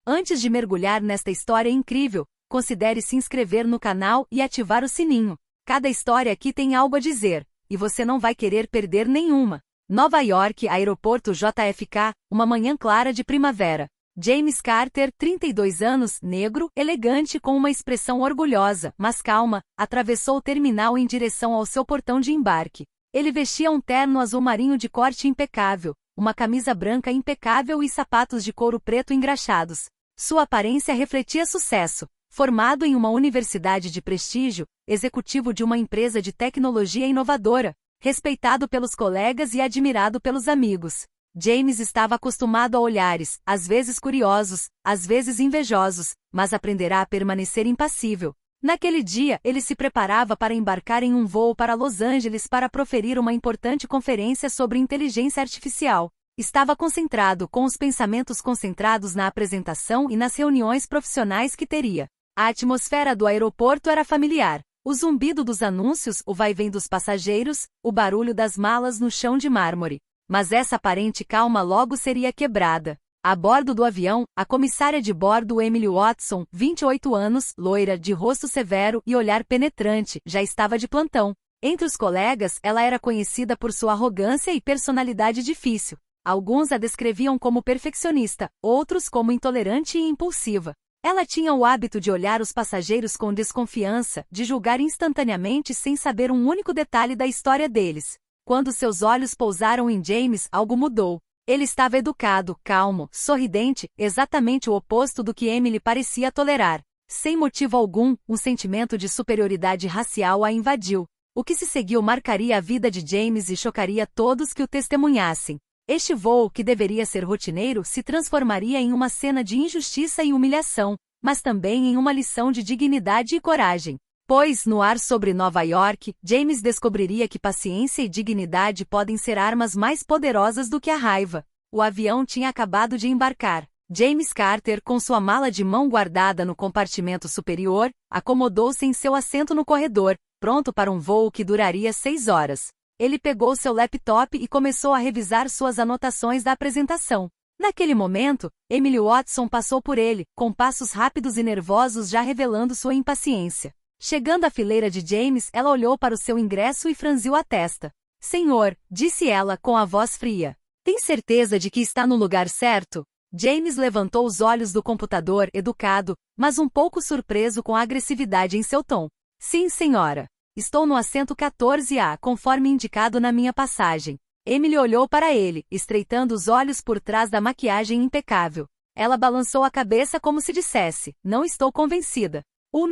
Antes de mergulhar nesta história incrível, considere se inscrever no canal e ativar o sininho. Cada história aqui tem algo a dizer, e você não vai querer perder nenhuma. Nova York, Aeroporto JFK, uma manhã clara de primavera. James Carter, 32 anos, negro, elegante com uma expressão orgulhosa, mas calma, atravessou o terminal em direção ao seu portão de embarque. Ele vestia um terno azul marinho de corte impecável, uma camisa branca impecável e sapatos de couro preto engraxados. Sua aparência refletia sucesso. Formado em uma universidade de prestígio, executivo de uma empresa de tecnologia inovadora, respeitado pelos colegas e admirado pelos amigos. James estava acostumado a olhares, às vezes curiosos, às vezes invejosos, mas aprenderá a permanecer impassível. Naquele dia, ele se preparava para embarcar em um voo para Los Angeles para proferir uma importante conferência sobre inteligência artificial. Estava concentrado, com os pensamentos concentrados na apresentação e nas reuniões profissionais que teria. A atmosfera do aeroporto era familiar. O zumbido dos anúncios, o vai-vem dos passageiros, o barulho das malas no chão de mármore. Mas essa aparente calma logo seria quebrada. A bordo do avião, a comissária de bordo Emily Watson, 28 anos, loira, de rosto severo e olhar penetrante, já estava de plantão. Entre os colegas, ela era conhecida por sua arrogância e personalidade difícil. Alguns a descreviam como perfeccionista, outros como intolerante e impulsiva. Ela tinha o hábito de olhar os passageiros com desconfiança, de julgar instantaneamente sem saber um único detalhe da história deles. Quando seus olhos pousaram em James, algo mudou. Ele estava educado, calmo, sorridente, exatamente o oposto do que Emily parecia tolerar. Sem motivo algum, um sentimento de superioridade racial a invadiu. O que se seguiu marcaria a vida de James e chocaria todos que o testemunhassem. Este voo, que deveria ser rotineiro, se transformaria em uma cena de injustiça e humilhação, mas também em uma lição de dignidade e coragem. Pois, no ar sobre Nova York, James descobriria que paciência e dignidade podem ser armas mais poderosas do que a raiva. O avião tinha acabado de embarcar. James Carter, com sua mala de mão guardada no compartimento superior, acomodou-se em seu assento no corredor, pronto para um voo que duraria 6 horas. Ele pegou seu laptop e começou a revisar suas anotações da apresentação. Naquele momento, Emily Watson passou por ele, com passos rápidos e nervosos já revelando sua impaciência. Chegando à fileira de James, ela olhou para o seu ingresso e franziu a testa. "Senhor", disse ela com a voz fria. "Tem certeza de que está no lugar certo?" James levantou os olhos do computador, educado, mas um pouco surpreso com a agressividade em seu tom. "Sim, senhora. Estou no assento 14A, conforme indicado na minha passagem." Emily olhou para ele, estreitando os olhos por trás da maquiagem impecável. Ela balançou a cabeça como se dissesse: "Não estou convencida."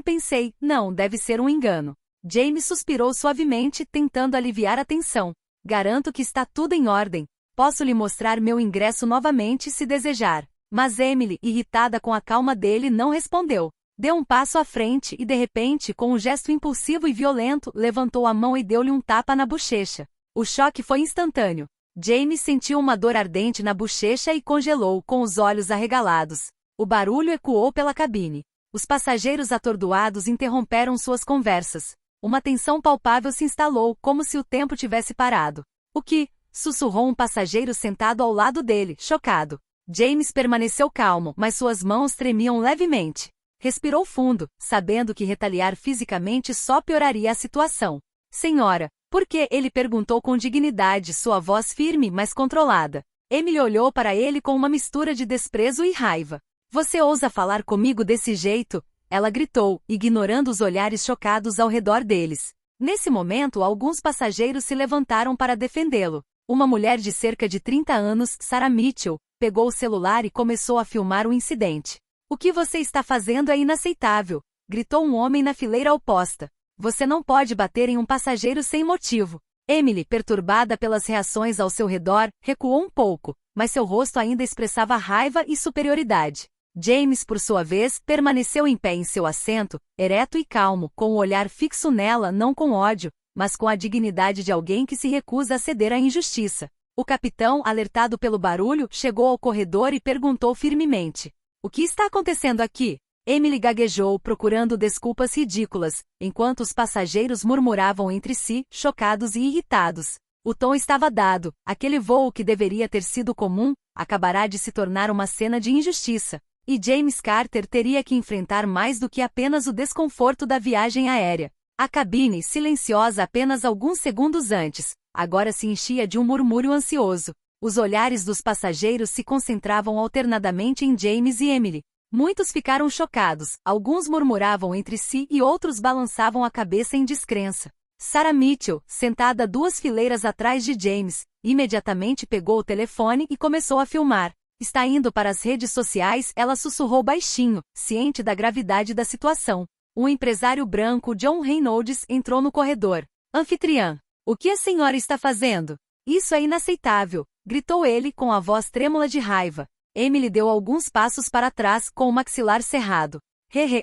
Pensei, não, deve ser um engano. James suspirou suavemente, tentando aliviar a tensão. "Garanto que está tudo em ordem. Posso lhe mostrar meu ingresso novamente se desejar." Mas Emily, irritada com a calma dele, não respondeu. Deu um passo à frente e, de repente, com um gesto impulsivo e violento, levantou a mão e deu-lhe um tapa na bochecha. O choque foi instantâneo. James sentiu uma dor ardente na bochecha e congelou, com os olhos arregalados. O barulho ecoou pela cabine. Os passageiros atordoados interromperam suas conversas. Uma tensão palpável se instalou, como se o tempo tivesse parado. "O que?" sussurrou um passageiro sentado ao lado dele, chocado. James permaneceu calmo, mas suas mãos tremiam levemente. Respirou fundo, sabendo que retaliar fisicamente só pioraria a situação. "Senhora, por que?" ele perguntou com dignidade, sua voz firme, mas controlada. Emily olhou para ele com uma mistura de desprezo e raiva. "Você ousa falar comigo desse jeito?" ela gritou, ignorando os olhares chocados ao redor deles. Nesse momento, alguns passageiros se levantaram para defendê-lo. Uma mulher de cerca de 30 anos, Sarah Mitchell, pegou o celular e começou a filmar o incidente. "O que você está fazendo é inaceitável", gritou um homem na fileira oposta. "Você não pode bater em um passageiro sem motivo." Emily, perturbada pelas reações ao seu redor, recuou um pouco, mas seu rosto ainda expressava raiva e superioridade. James, por sua vez, permaneceu em pé em seu assento, ereto e calmo, com o olhar fixo nela, não com ódio, mas com a dignidade de alguém que se recusa a ceder à injustiça. O capitão, alertado pelo barulho, chegou ao corredor e perguntou firmemente: "O que está acontecendo aqui?" Emily gaguejou, procurando desculpas ridículas, enquanto os passageiros murmuravam entre si, chocados e irritados. O tom estava dado, aquele voo que deveria ter sido comum, acabará de se tornar uma cena de injustiça. E James Carter teria que enfrentar mais do que apenas o desconforto da viagem aérea. A cabine, silenciosa apenas alguns segundos antes, agora se enchia de um murmúrio ansioso. Os olhares dos passageiros se concentravam alternadamente em James e Emily. Muitos ficaram chocados, alguns murmuravam entre si e outros balançavam a cabeça em descrença. Sarah Mitchell, sentada 2 fileiras atrás de James, imediatamente pegou o telefone e começou a filmar. Está indo para as redes sociais, ela sussurrou baixinho, ciente da gravidade da situação. O empresário branco John Reynolds entrou no corredor. Anfitriã, o que a senhora está fazendo? Isso é inaceitável, gritou ele com a voz trêmula de raiva. Emily deu alguns passos para trás com o maxilar cerrado.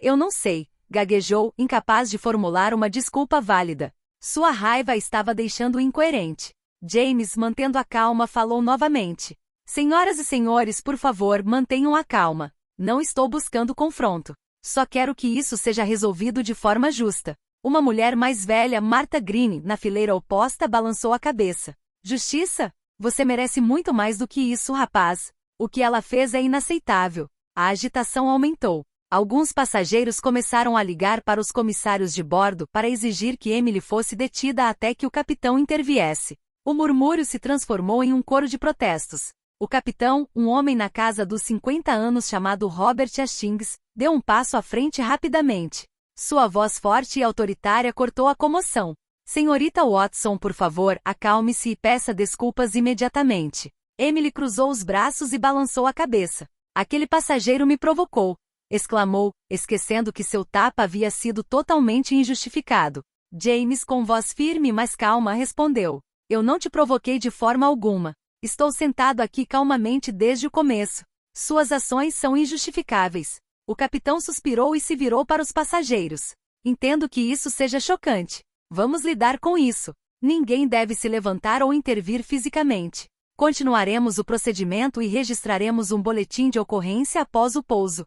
Eu não sei, gaguejou, incapaz de formular uma desculpa válida. Sua raiva estava deixando-o incoerente. James, mantendo a calma, falou novamente. Senhoras e senhores, por favor, mantenham a calma. Não estou buscando confronto. Só quero que isso seja resolvido de forma justa. Uma mulher mais velha, Martha Green, na fileira oposta, balançou a cabeça. Justiça? Você merece muito mais do que isso, rapaz. O que ela fez é inaceitável. A agitação aumentou. Alguns passageiros começaram a ligar para os comissários de bordo para exigir que Emily fosse detida até que o capitão interviesse. O murmúrio se transformou em um coro de protestos. O capitão, um homem na casa dos 50 anos chamado Robert Hastings, deu um passo à frente rapidamente. Sua voz forte e autoritária cortou a comoção. Senhorita Watson, por favor, acalme-se e peça desculpas imediatamente. Emily cruzou os braços e balançou a cabeça. Aquele passageiro me provocou, exclamou, esquecendo que seu tapa havia sido totalmente injustificado. James, com voz firme mas calma, respondeu. Eu não te provoquei de forma alguma. Estou sentado aqui calmamente desde o começo. Suas ações são injustificáveis. O capitão suspirou e se virou para os passageiros. Entendo que isso seja chocante. Vamos lidar com isso. Ninguém deve se levantar ou intervir fisicamente. Continuaremos o procedimento e registraremos um boletim de ocorrência após o pouso.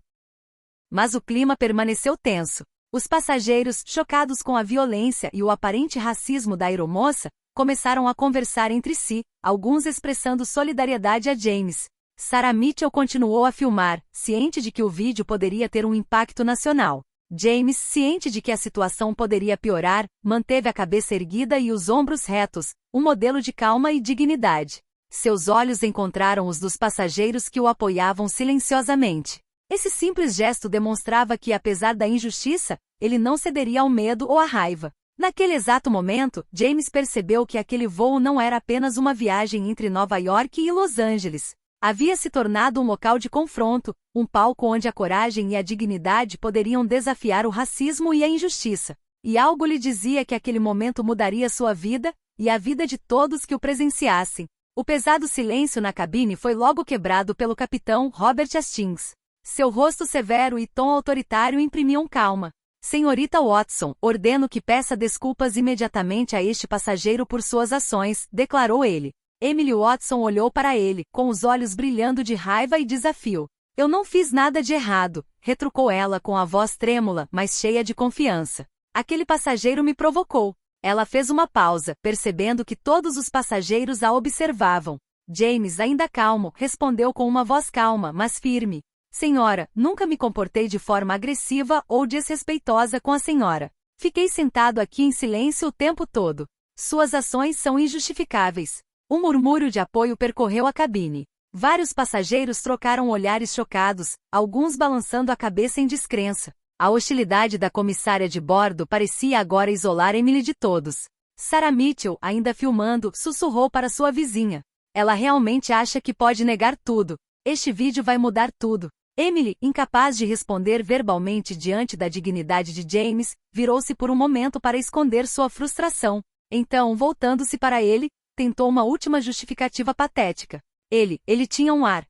Mas o clima permaneceu tenso. Os passageiros, chocados com a violência e o aparente racismo da aeromoça, começaram a conversar entre si, alguns expressando solidariedade a James. Sarah Mitchell continuou a filmar, ciente de que o vídeo poderia ter um impacto nacional. James, ciente de que a situação poderia piorar, manteve a cabeça erguida e os ombros retos, um modelo de calma e dignidade. Seus olhos encontraram os dos passageiros que o apoiavam silenciosamente. Esse simples gesto demonstrava que, apesar da injustiça, ele não cederia ao medo ou à raiva. Naquele exato momento, James percebeu que aquele voo não era apenas uma viagem entre Nova York e Los Angeles. Havia se tornado um local de confronto, um palco onde a coragem e a dignidade poderiam desafiar o racismo e a injustiça. E algo lhe dizia que aquele momento mudaria sua vida, e a vida de todos que o presenciassem. O pesado silêncio na cabine foi logo quebrado pelo capitão Robert Hastings. Seu rosto severo e tom autoritário imprimiam calma. Senhorita Watson, ordeno que peça desculpas imediatamente a este passageiro por suas ações, declarou ele. Emily Watson olhou para ele, com os olhos brilhando de raiva e desafio. Eu não fiz nada de errado, retrucou ela com a voz trêmula, mas cheia de confiança. Aquele passageiro me provocou. Ela fez uma pausa, percebendo que todos os passageiros a observavam. James, ainda calmo, respondeu com uma voz calma, mas firme. Senhora, nunca me comportei de forma agressiva ou desrespeitosa com a senhora. Fiquei sentado aqui em silêncio o tempo todo. Suas ações são injustificáveis. Um murmúrio de apoio percorreu a cabine. Vários passageiros trocaram olhares chocados, alguns balançando a cabeça em descrença. A hostilidade da comissária de bordo parecia agora isolar Emily de todos. Sarah Mitchell, ainda filmando, sussurrou para sua vizinha. Ela realmente acha que pode negar tudo. Este vídeo vai mudar tudo. Emily, incapaz de responder verbalmente diante da dignidade de James, virou-se por um momento para esconder sua frustração. Então, voltando-se para ele, tentou uma última justificativa patética. Ele tinha um ar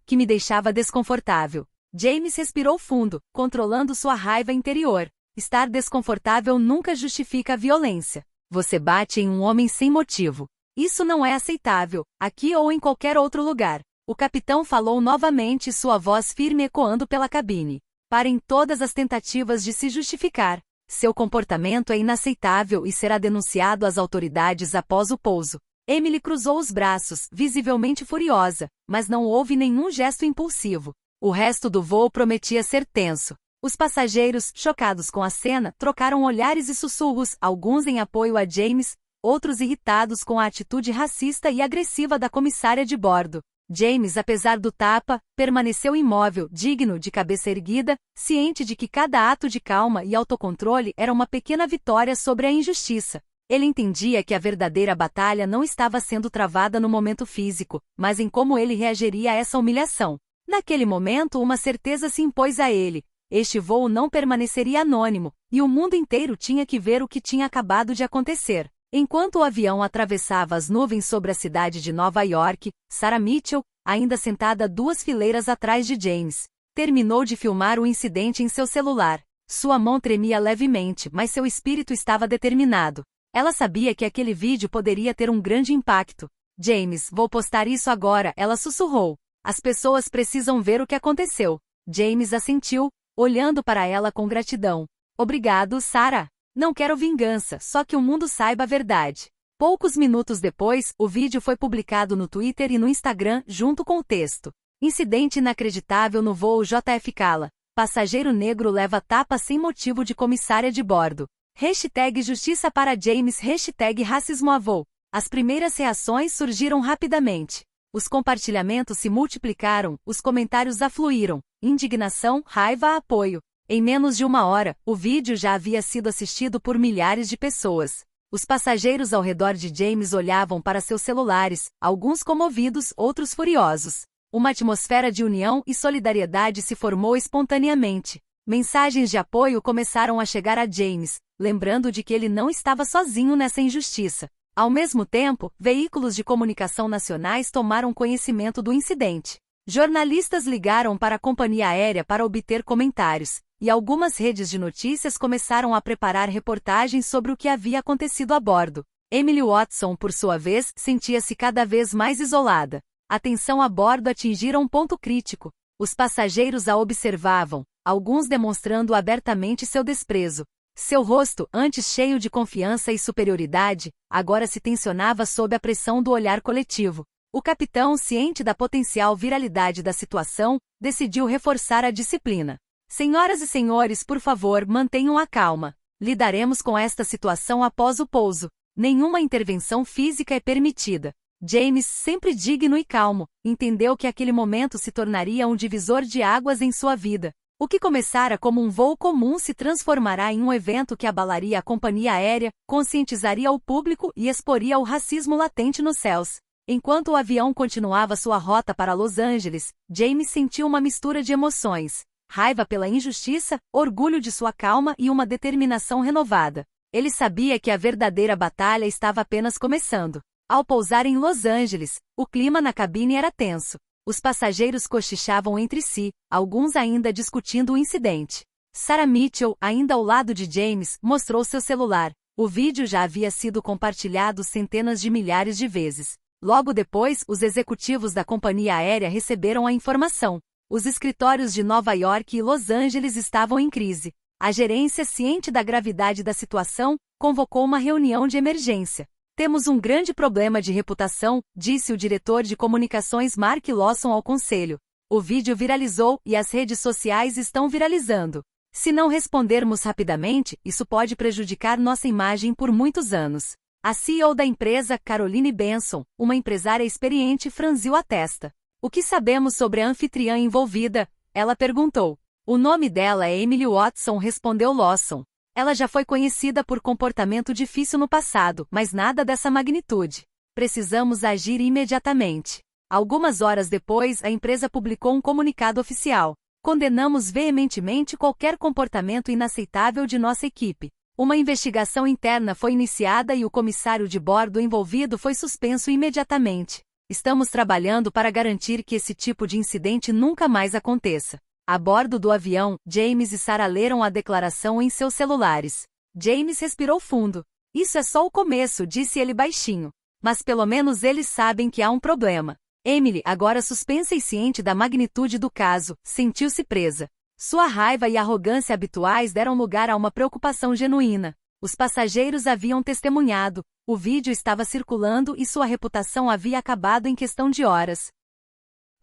que me deixava desconfortável. James respirou fundo, controlando sua raiva interior. Estar desconfortável nunca justifica a violência. Você bate em um homem sem motivo. Isso não é aceitável, aqui ou em qualquer outro lugar. O capitão falou novamente, sua voz firme ecoando pela cabine. Parem todas as tentativas de se justificar. Seu comportamento é inaceitável e será denunciado às autoridades após o pouso. Emily cruzou os braços, visivelmente furiosa, mas não houve nenhum gesto impulsivo. O resto do voo prometia ser tenso. Os passageiros, chocados com a cena, trocaram olhares e sussurros, alguns em apoio a James, outros irritados com a atitude racista e agressiva da comissária de bordo. James, apesar do tapa, permaneceu imóvel, digno de cabeça erguida, ciente de que cada ato de calma e autocontrole era uma pequena vitória sobre a injustiça. Ele entendia que a verdadeira batalha não estava sendo travada no momento físico, mas em como ele reagiria a essa humilhação. Naquele momento, uma certeza se impôs a ele. Este voo não permaneceria anônimo, e o mundo inteiro tinha que ver o que tinha acabado de acontecer. Enquanto o avião atravessava as nuvens sobre a cidade de Nova York, Sarah Mitchell, ainda sentada 2 fileiras atrás de James, terminou de filmar o incidente em seu celular. Sua mão tremia levemente, mas seu espírito estava determinado. Ela sabia que aquele vídeo poderia ter um grande impacto. James, vou postar isso agora, ela sussurrou. As pessoas precisam ver o que aconteceu. James assentiu, olhando para ela com gratidão. Obrigado, Sarah. Não quero vingança, só que o mundo saiba a verdade. Poucos minutos depois, o vídeo foi publicado no Twitter e no Instagram, junto com o texto. Incidente inacreditável no voo JFK. Passageiro negro leva tapa sem motivo de comissária de bordo. Hashtag justiça para James. Hashtag racismo a voo. As primeiras reações surgiram rapidamente. Os compartilhamentos se multiplicaram, os comentários afluíram. Indignação, raiva, apoio. Em menos de 1 hora, o vídeo já havia sido assistido por milhares de pessoas. Os passageiros ao redor de James olhavam para seus celulares, alguns comovidos, outros furiosos. Uma atmosfera de união e solidariedade se formou espontaneamente. Mensagens de apoio começaram a chegar a James, lembrando de que ele não estava sozinho nessa injustiça. Ao mesmo tempo, veículos de comunicação nacionais tomaram conhecimento do incidente. Jornalistas ligaram para a companhia aérea para obter comentários, e algumas redes de notícias começaram a preparar reportagens sobre o que havia acontecido a bordo. Emily Watson, por sua vez, sentia-se cada vez mais isolada. A tensão a bordo atingira um ponto crítico. Os passageiros a observavam, alguns demonstrando abertamente seu desprezo. Seu rosto, antes cheio de confiança e superioridade, agora se tensionava sob a pressão do olhar coletivo. O capitão, ciente da potencial viralidade da situação, decidiu reforçar a disciplina. Senhoras e senhores, por favor, mantenham a calma. Lidaremos com esta situação após o pouso. Nenhuma intervenção física é permitida. James, sempre digno e calmo, entendeu que aquele momento se tornaria um divisor de águas em sua vida. O que começara como um voo comum se transformará em um evento que abalaria a companhia aérea, conscientizaria o público e exporia o racismo latente nos céus. Enquanto o avião continuava sua rota para Los Angeles, James sentiu uma mistura de emoções. Raiva pela injustiça, orgulho de sua calma e uma determinação renovada. Ele sabia que a verdadeira batalha estava apenas começando. Ao pousar em Los Angeles, o clima na cabine era tenso. Os passageiros cochichavam entre si, alguns ainda discutindo o incidente. Sarah Mitchell, ainda ao lado de James, mostrou seu celular. O vídeo já havia sido compartilhado centenas de milhares de vezes. Logo depois, os executivos da companhia aérea receberam a informação. Os escritórios de Nova York e Los Angeles estavam em crise. A gerência, ciente da gravidade da situação, convocou uma reunião de emergência. Temos um grande problema de reputação, disse o diretor de comunicações Mark Lawson ao conselho. O vídeo viralizou e as redes sociais estão viralizando. Se não respondermos rapidamente, isso pode prejudicar nossa imagem por muitos anos. A CEO da empresa, Caroline Benson, uma empresária experiente, franziu a testa. O que sabemos sobre a anfitriã envolvida? Ela perguntou. O nome dela é Emily Watson, respondeu Lawson. Ela já foi conhecida por comportamento difícil no passado, mas nada dessa magnitude. Precisamos agir imediatamente. Algumas horas depois, a empresa publicou um comunicado oficial. Condenamos veementemente qualquer comportamento inaceitável de nossa equipe. Uma investigação interna foi iniciada e o comissário de bordo envolvido foi suspenso imediatamente. Estamos trabalhando para garantir que esse tipo de incidente nunca mais aconteça. A bordo do avião, James e Sarah leram a declaração em seus celulares. James respirou fundo. Isso é só o começo, disse ele baixinho. Mas pelo menos eles sabem que há um problema. Emily, agora suspensa e ciente da magnitude do caso, sentiu-se presa. Sua raiva e arrogância habituais deram lugar a uma preocupação genuína. Os passageiros haviam testemunhado, o vídeo estava circulando e sua reputação havia acabado em questão de horas.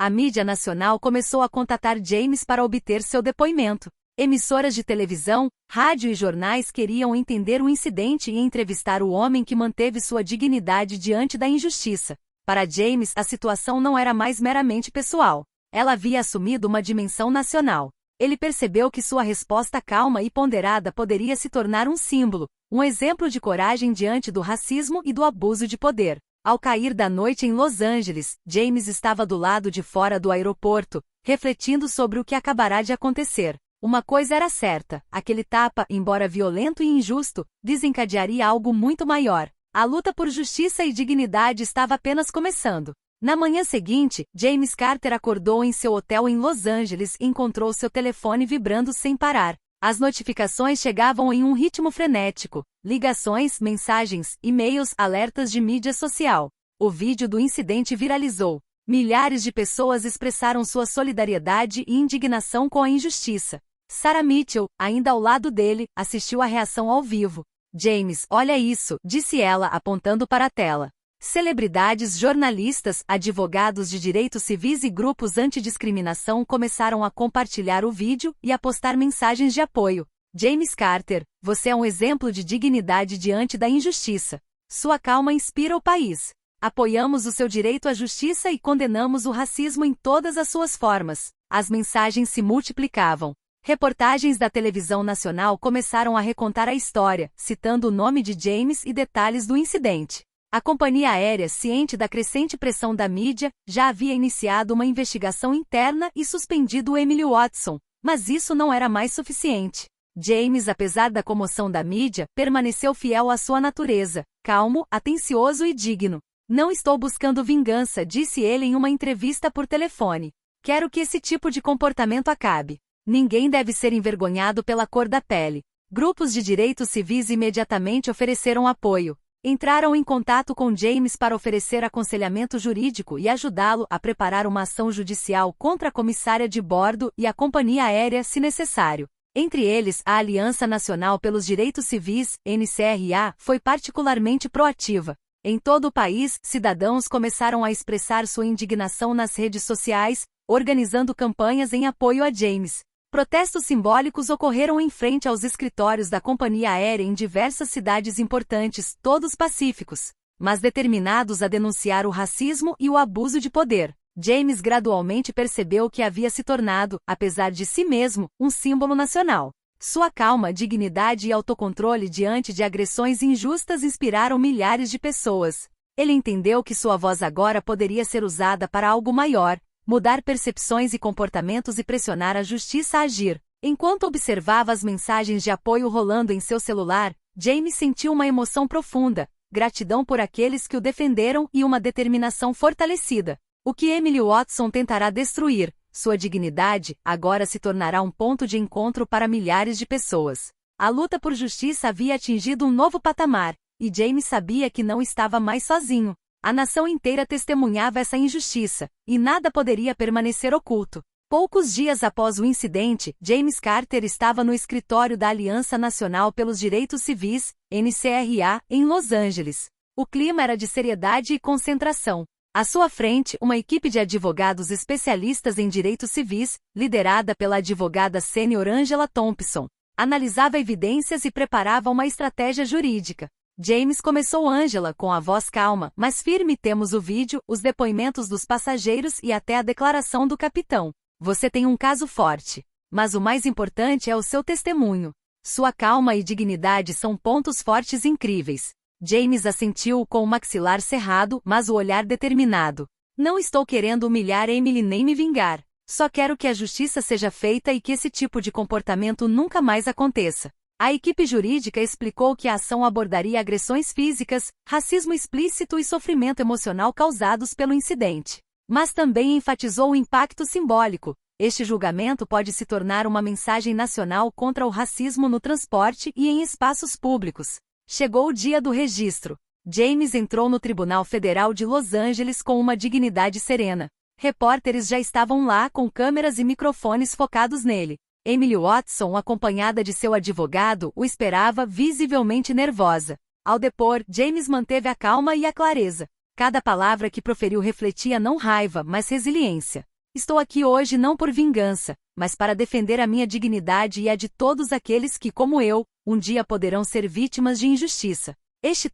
A mídia nacional começou a contatar James para obter seu depoimento. Emissoras de televisão, rádio e jornais queriam entender o incidente e entrevistar o homem que manteve sua dignidade diante da injustiça. Para James, a situação não era mais meramente pessoal. Ela havia assumido uma dimensão nacional. Ele percebeu que sua resposta calma e ponderada poderia se tornar um símbolo, um exemplo de coragem diante do racismo e do abuso de poder. Ao cair da noite em Los Angeles, James estava do lado de fora do aeroporto, refletindo sobre o que acabará de acontecer. Uma coisa era certa: aquele tapa, embora violento e injusto, desencadearia algo muito maior. A luta por justiça e dignidade estava apenas começando. Na manhã seguinte, James Carter acordou em seu hotel em Los Angeles e encontrou seu telefone vibrando sem parar. As notificações chegavam em um ritmo frenético: ligações, mensagens, e-mails, alertas de mídia social. O vídeo do incidente viralizou. Milhares de pessoas expressaram sua solidariedade e indignação com a injustiça. Sarah Mitchell, ainda ao lado dele, assistiu à reação ao vivo. James, olha isso, disse ela apontando para a tela. Celebridades, jornalistas, advogados de direitos civis e grupos antidiscriminação começaram a compartilhar o vídeo e a postar mensagens de apoio. James Carter, você é um exemplo de dignidade diante da injustiça. Sua calma inspira o país. Apoiamos o seu direito à justiça e condenamos o racismo em todas as suas formas. As mensagens se multiplicavam. Reportagens da televisão nacional começaram a recontar a história, citando o nome de James e detalhes do incidente. A companhia aérea, ciente da crescente pressão da mídia, já havia iniciado uma investigação interna e suspendido Emily Watson, mas isso não era mais suficiente. James, apesar da comoção da mídia, permaneceu fiel à sua natureza, calmo, atencioso e digno. Não estou buscando vingança, disse ele em uma entrevista por telefone. Quero que esse tipo de comportamento acabe. Ninguém deve ser envergonhado pela cor da pele. Grupos de direitos civis imediatamente ofereceram apoio. Entraram em contato com James para oferecer aconselhamento jurídico e ajudá-lo a preparar uma ação judicial contra a comissária de bordo e a companhia aérea, se necessário. Entre eles, a Aliança Nacional pelos Direitos Civis, NCRA, foi particularmente proativa. Em todo o país, cidadãos começaram a expressar sua indignação nas redes sociais, organizando campanhas em apoio a James. Protestos simbólicos ocorreram em frente aos escritórios da companhia aérea em diversas cidades importantes, todos pacíficos, mas determinados a denunciar o racismo e o abuso de poder. James gradualmente percebeu que havia se tornado, apesar de si mesmo, um símbolo nacional. Sua calma, dignidade e autocontrole diante de agressões injustas inspiraram milhares de pessoas. Ele entendeu que sua voz agora poderia ser usada para algo maior: mudar percepções e comportamentos e pressionar a justiça a agir. Enquanto observava as mensagens de apoio rolando em seu celular, James sentiu uma emoção profunda, gratidão por aqueles que o defenderam e uma determinação fortalecida. O que Emily Watson tentará destruir, sua dignidade, agora se tornará um ponto de encontro para milhares de pessoas. A luta por justiça havia atingido um novo patamar, e James sabia que não estava mais sozinho. A nação inteira testemunhava essa injustiça, e nada poderia permanecer oculto. Poucos dias após o incidente, James Carter estava no escritório da Aliança Nacional pelos Direitos Civis, NCRA, em Los Angeles. O clima era de seriedade e concentração. À sua frente, uma equipe de advogados especialistas em direitos civis, liderada pela advogada sênior Angela Thompson, analisava evidências e preparava uma estratégia jurídica. James começou Angela com a voz calma, mas firme: temos o vídeo, os depoimentos dos passageiros e até a declaração do capitão. Você tem um caso forte. Mas o mais importante é o seu testemunho. Sua calma e dignidade são pontos fortes incríveis. James assentiu com o maxilar cerrado, mas o olhar determinado. Não estou querendo humilhar Emily nem me vingar. Só quero que a justiça seja feita e que esse tipo de comportamento nunca mais aconteça. A equipe jurídica explicou que a ação abordaria agressões físicas, racismo explícito e sofrimento emocional causados pelo incidente. Mas também enfatizou o impacto simbólico. Este julgamento pode se tornar uma mensagem nacional contra o racismo no transporte e em espaços públicos. Chegou o dia do registro. James entrou no Tribunal Federal de Los Angeles com uma dignidade serena. Repórteres já estavam lá com câmeras e microfones focados nele. Emily Watson, acompanhada de seu advogado, o esperava, visivelmente nervosa. Ao depor, James manteve a calma e a clareza. Cada palavra que proferiu refletia não raiva, mas resiliência. Estou aqui hoje não por vingança, mas para defender a minha dignidade e a de todos aqueles que, como eu, um dia poderão ser vítimas de injustiça. Este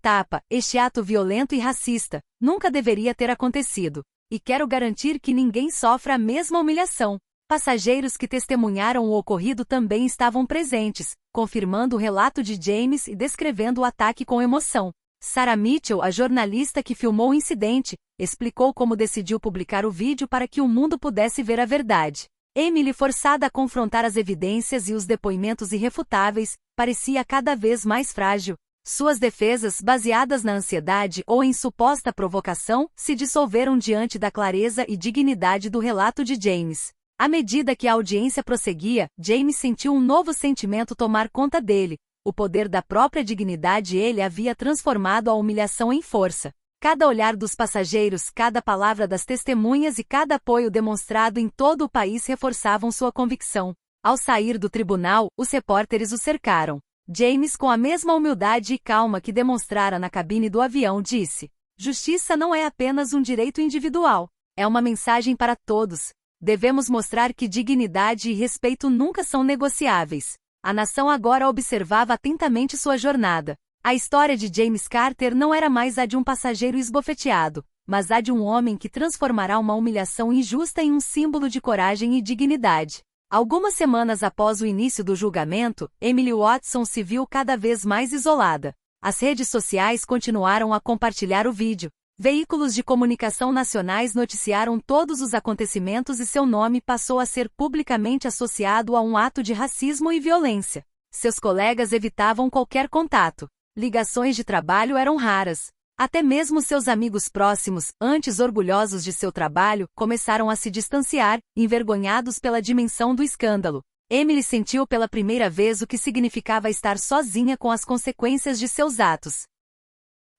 ato violento e racista, nunca deveria ter acontecido. E quero garantir que ninguém sofra a mesma humilhação. Passageiros que testemunharam o ocorrido também estavam presentes, confirmando o relato de James e descrevendo o ataque com emoção. Sarah Mitchell, a jornalista que filmou o incidente, explicou como decidiu publicar o vídeo para que o mundo pudesse ver a verdade. Emily, forçada a confrontar as evidências e os depoimentos irrefutáveis, parecia cada vez mais frágil. Suas defesas, baseadas na ansiedade ou em suposta provocação, se dissolveram diante da clareza e dignidade do relato de James. À medida que a audiência prosseguia, James sentiu um novo sentimento tomar conta dele. O poder da própria dignidade ele havia transformado a humilhação em força. Cada olhar dos passageiros, cada palavra das testemunhas e cada apoio demonstrado em todo o país reforçavam sua convicção. Ao sair do tribunal, os repórteres o cercaram. James, com a mesma humildade e calma que demonstrara na cabine do avião, disse: "Justiça não é apenas um direito individual. É uma mensagem para todos. Devemos mostrar que dignidade e respeito nunca são negociáveis." A nação agora observava atentamente sua jornada. A história de James Carter não era mais a de um passageiro esbofeteado, mas a de um homem que transformará uma humilhação injusta em um símbolo de coragem e dignidade. Algumas semanas após o início do julgamento, Emily Watson se viu cada vez mais isolada. As redes sociais continuaram a compartilhar o vídeo. Veículos de comunicação nacionais noticiaram todos os acontecimentos e seu nome passou a ser publicamente associado a um ato de racismo e violência. Seus colegas evitavam qualquer contato. Ligações de trabalho eram raras. Até mesmo seus amigos próximos, antes orgulhosos de seu trabalho, começaram a se distanciar, envergonhados pela dimensão do escândalo. Emily sentiu pela primeira vez o que significava estar sozinha com as consequências de seus atos.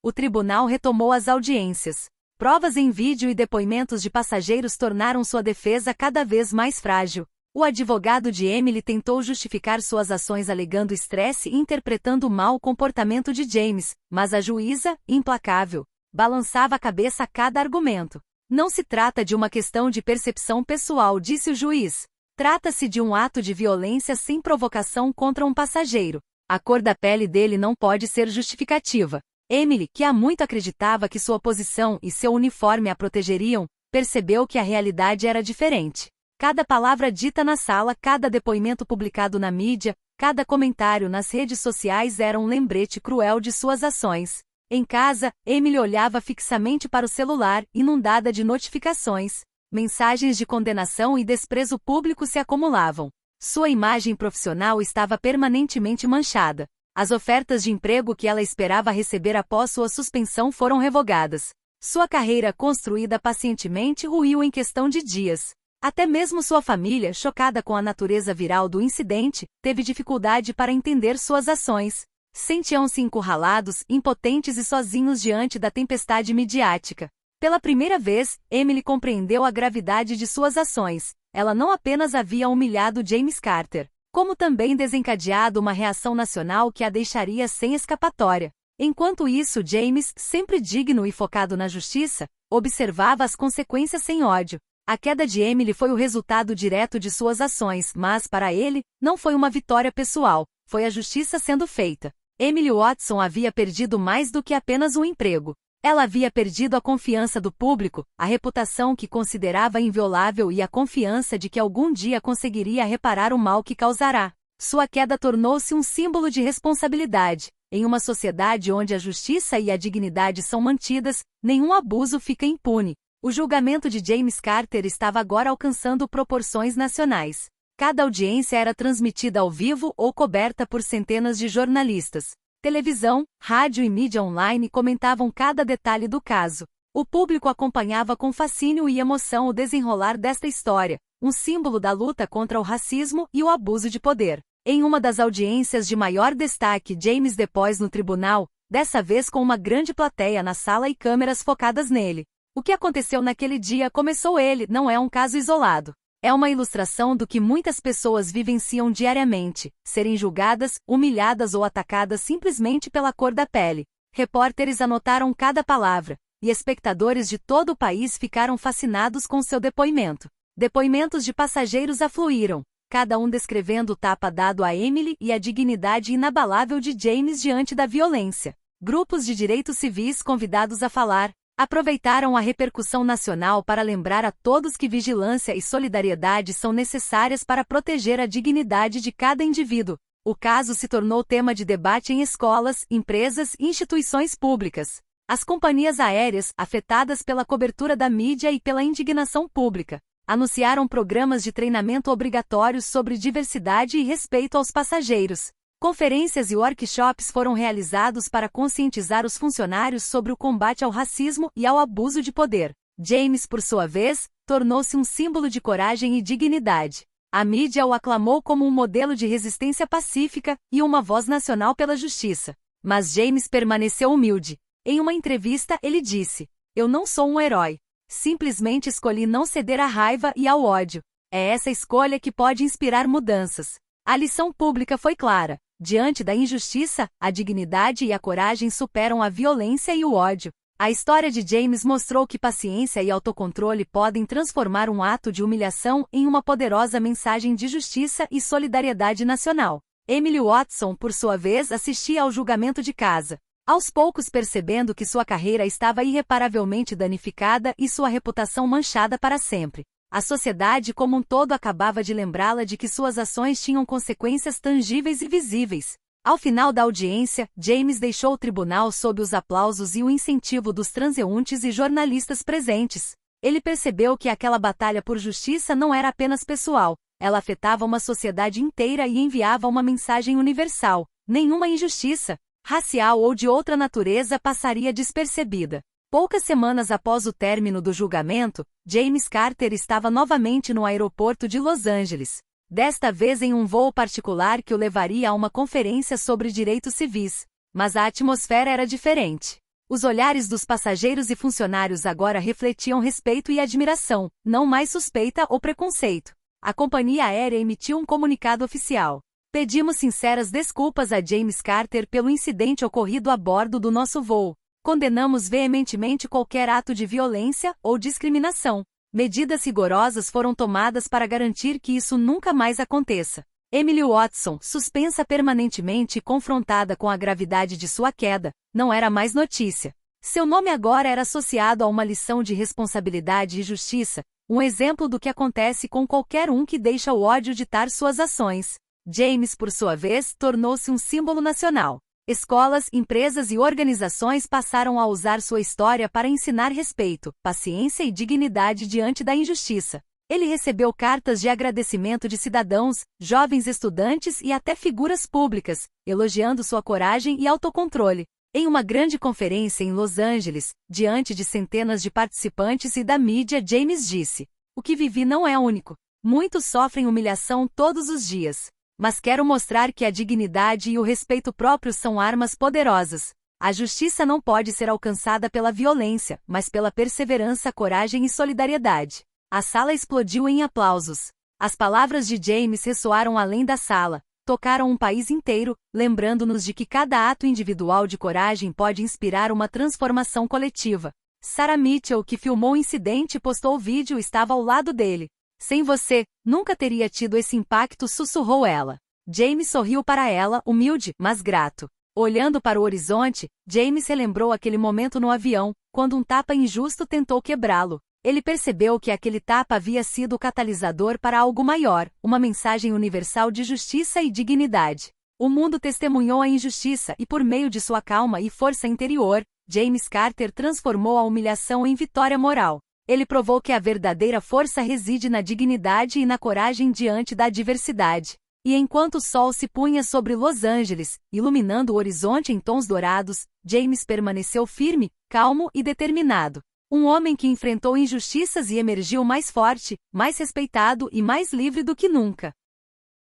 O tribunal retomou as audiências. Provas em vídeo e depoimentos de passageiros tornaram sua defesa cada vez mais frágil. O advogado de Emily tentou justificar suas ações alegando estresse e interpretando mal o comportamento de James, mas a juíza, implacável, balançava a cabeça a cada argumento. "Não se trata de uma questão de percepção pessoal", disse o juiz. "Trata-se de um ato de violência sem provocação contra um passageiro. A cor da pele dele não pode ser justificativa." Emily, que há muito acreditava que sua posição e seu uniforme a protegeriam, percebeu que a realidade era diferente. Cada palavra dita na sala, cada depoimento publicado na mídia, cada comentário nas redes sociais era um lembrete cruel de suas ações. Em casa, Emily olhava fixamente para o celular, inundada de notificações. Mensagens de condenação e desprezo público se acumulavam. Sua imagem profissional estava permanentemente manchada. As ofertas de emprego que ela esperava receber após sua suspensão foram revogadas. Sua carreira construída pacientemente ruiu em questão de dias. Até mesmo sua família, chocada com a natureza viral do incidente, teve dificuldade para entender suas ações. Sentiam-se encurralados, impotentes e sozinhos diante da tempestade midiática. Pela primeira vez, Emily compreendeu a gravidade de suas ações. Ela não apenas havia humilhado James Carter, como também desencadeado uma reação nacional que a deixaria sem escapatória. Enquanto isso, James, sempre digno e focado na justiça, observava as consequências sem ódio. A queda de Emily foi o resultado direto de suas ações, mas, para ele, não foi uma vitória pessoal, foi a justiça sendo feita. Emily Watson havia perdido mais do que apenas um emprego. Ela havia perdido a confiança do público, a reputação que considerava inviolável e a confiança de que algum dia conseguiria reparar o mal que causará. Sua queda tornou-se um símbolo de responsabilidade. Em uma sociedade onde a justiça e a dignidade são mantidas, nenhum abuso fica impune. O julgamento de James Carter estava agora alcançando proporções nacionais. Cada audiência era transmitida ao vivo ou coberta por centenas de jornalistas. Televisão, rádio e mídia online comentavam cada detalhe do caso. O público acompanhava com fascínio e emoção o desenrolar desta história, um símbolo da luta contra o racismo e o abuso de poder. Em uma das audiências de maior destaque, James depôs no tribunal, dessa vez com uma grande plateia na sala e câmeras focadas nele. O que aconteceu naquele dia, começou ele, não é um caso isolado. É uma ilustração do que muitas pessoas vivenciam diariamente, serem julgadas, humilhadas ou atacadas simplesmente pela cor da pele. Repórteres anotaram cada palavra, e espectadores de todo o país ficaram fascinados com seu depoimento. Depoimentos de passageiros afluíram, cada um descrevendo o tapa dado a Emily e a dignidade inabalável de James diante da violência. Grupos de direitos civis convidados a falar aproveitaram a repercussão nacional para lembrar a todos que vigilância e solidariedade são necessárias para proteger a dignidade de cada indivíduo. O caso se tornou tema de debate em escolas, empresas e instituições públicas. As companhias aéreas, afetadas pela cobertura da mídia e pela indignação pública, anunciaram programas de treinamento obrigatórios sobre diversidade e respeito aos passageiros. Conferências e workshops foram realizados para conscientizar os funcionários sobre o combate ao racismo e ao abuso de poder. James, por sua vez, tornou-se um símbolo de coragem e dignidade. A mídia o aclamou como um modelo de resistência pacífica e uma voz nacional pela justiça. Mas James permaneceu humilde. Em uma entrevista, ele disse: "Eu não sou um herói. Simplesmente escolhi não ceder à raiva e ao ódio. É essa escolha que pode inspirar mudanças." A lição pública foi clara. Diante da injustiça, a dignidade e a coragem superam a violência e o ódio. A história de James mostrou que paciência e autocontrole podem transformar um ato de humilhação em uma poderosa mensagem de justiça e solidariedade nacional. Emily Watson, por sua vez, assistia ao julgamento de casa, aos poucos percebendo que sua carreira estava irreparavelmente danificada e sua reputação manchada para sempre. A sociedade como um todo acabava de lembrá-la de que suas ações tinham consequências tangíveis e visíveis. Ao final da audiência, James deixou o tribunal sob os aplausos e o incentivo dos transeuntes e jornalistas presentes. Ele percebeu que aquela batalha por justiça não era apenas pessoal, ela afetava uma sociedade inteira e enviava uma mensagem universal: nenhuma injustiça, racial ou de outra natureza, passaria despercebida. Poucas semanas após o término do julgamento, James Carter estava novamente no aeroporto de Los Angeles. Desta vez em um voo particular que o levaria a uma conferência sobre direitos civis. Mas a atmosfera era diferente. Os olhares dos passageiros e funcionários agora refletiam respeito e admiração, não mais suspeita ou preconceito. A companhia aérea emitiu um comunicado oficial: "Pedimos sinceras desculpas a James Carter pelo incidente ocorrido a bordo do nosso voo. Condenamos veementemente qualquer ato de violência ou discriminação. Medidas rigorosas foram tomadas para garantir que isso nunca mais aconteça." Emily Watson, suspensa permanentemente e confrontada com a gravidade de sua queda, não era mais notícia. Seu nome agora era associado a uma lição de responsabilidade e justiça, um exemplo do que acontece com qualquer um que deixa o ódio ditar suas ações. James, por sua vez, tornou-se um símbolo nacional. Escolas, empresas e organizações passaram a usar sua história para ensinar respeito, paciência e dignidade diante da injustiça. Ele recebeu cartas de agradecimento de cidadãos, jovens estudantes e até figuras públicas, elogiando sua coragem e autocontrole. Em uma grande conferência em Los Angeles, diante de centenas de participantes e da mídia, James disse: "O que vivi não é único. Muitos sofrem humilhação todos os dias. Mas quero mostrar que a dignidade e o respeito próprio são armas poderosas. A justiça não pode ser alcançada pela violência, mas pela perseverança, coragem e solidariedade." A sala explodiu em aplausos. As palavras de James ressoaram além da sala, tocaram um país inteiro, lembrando-nos de que cada ato individual de coragem pode inspirar uma transformação coletiva. Sarah Mitchell, que filmou o incidente e postou o vídeo, estava ao lado dele. "Sem você, nunca teria tido esse impacto", sussurrou ela. James sorriu para ela, humilde, mas grato. Olhando para o horizonte, James relembrou aquele momento no avião, quando um tapa injusto tentou quebrá-lo. Ele percebeu que aquele tapa havia sido o catalisador para algo maior, uma mensagem universal de justiça e dignidade. O mundo testemunhou a injustiça e, por meio de sua calma e força interior, James Carter transformou a humilhação em vitória moral. Ele provou que a verdadeira força reside na dignidade e na coragem diante da adversidade. E enquanto o sol se punha sobre Los Angeles, iluminando o horizonte em tons dourados, James permaneceu firme, calmo e determinado. Um homem que enfrentou injustiças e emergiu mais forte, mais respeitado e mais livre do que nunca.